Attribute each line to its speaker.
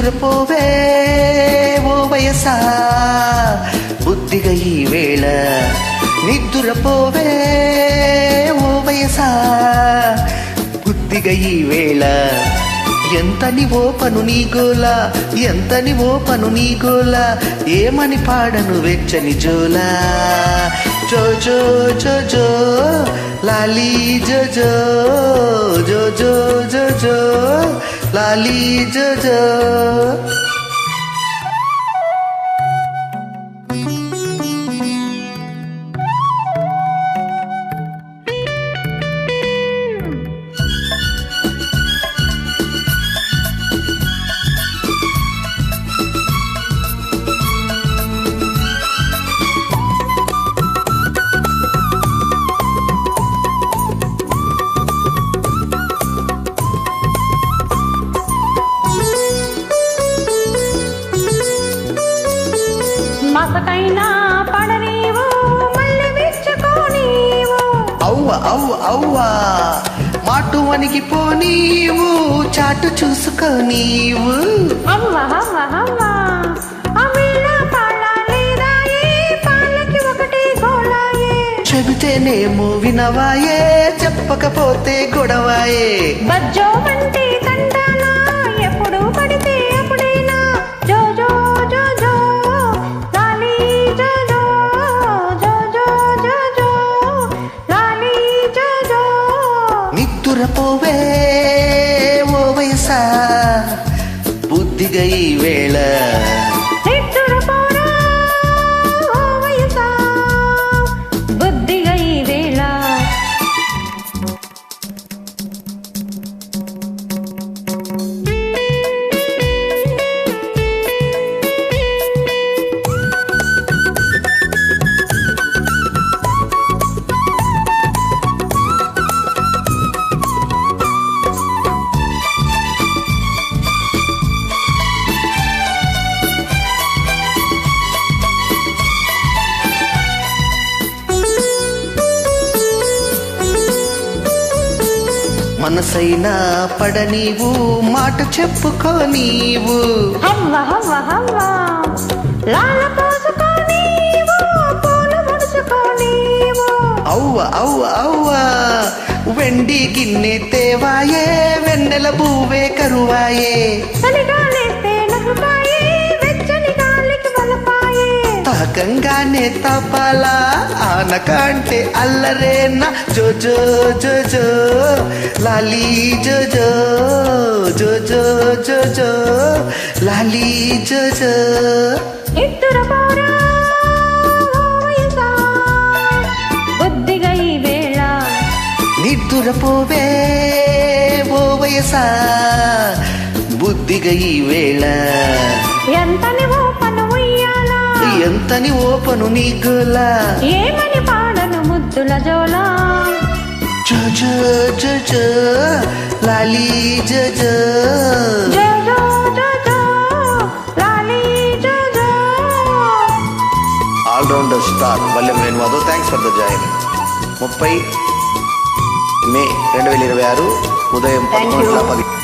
Speaker 1: నిద్దురపోవే ఓ వయసా బుద్ధిగా ఈ వేళ నిద్దురపోవే ఓ వయసా బుద్ధిగా ఈ వేళ ఎంతని ఓపను నీ గోల ఎంతని ఓపను నీ గోల ఏమని పాడను వెచ్చని జోలా జో జో జో జో లాలీ జో జో జో జో జో జో లాలీ జో జో
Speaker 2: మసకైనా పడనీవు మళ్ళీ విచ్చుకోనీవు
Speaker 1: అవ్వ అవ్వ అవ్వ మాటు వనికి పోనీవు చాటు చూసుకోనీవు
Speaker 2: అవ్వ అవ్వ అవ్వ అవిళ్ళ పాడాలేదాయే పాలకి ఒకటి గోళాయే
Speaker 1: చెబితేనేమో వినవాయే చెప్పకపోతే గొడవాయే
Speaker 2: బజ్జో వంటి తంటానా ఎప్పుడు పడితే అప్పుడైనా జో జో జో జో లాలీ జో జో జో జో జో జో లాలీ జో జో
Speaker 1: నిద్దురపోవే ఓ వయసా బుద్ధిగా ఈ వేళ
Speaker 2: నిద్దురపోరా ఓ వయసా బుద్ధిగా ఈ వేళ
Speaker 1: మనసైనా పడనీవు మాట చెప్పుకోనీవు
Speaker 2: హవ్వ హవ్వ హవ్వ లాల పోసుకోనీవు పూలు ముడుచుకోనీవు
Speaker 1: అవ్వ అవ్వ అవ్వ వెండి గిన్నె తేవాయే వెన్నెల బువ్వే కరువాయే
Speaker 2: చలిగాలేస్తే నవ్వుతాయే వెచ్చని గాలికి వలపాయే
Speaker 1: తాకంగానే తపాలా ఆనకంటే అల్లరేనా జో జో జో జో లాలీ జో జో జో జో జో జో లాలీ జో జో
Speaker 2: నిద్దురపోరా ఓ వయసా బుద్ధిగా ఈ వేళ
Speaker 1: నిద్దురపోవే ఓ వయసా బుద్ధిగా ఈ వేళ
Speaker 2: ఎంతని ఓపను ఉయ్యాలా
Speaker 1: ఎంతని ఓపను నీ గోలా
Speaker 2: ఏమని పాడను ముద్దుల జోలా
Speaker 1: జో జో జో జో లాలీ జో జో
Speaker 2: జో జో జో జో లాలీ జో జో
Speaker 1: allrounder star Vallem Venumadhav thanks for the join 30 May 2026 ఉదయం 11:10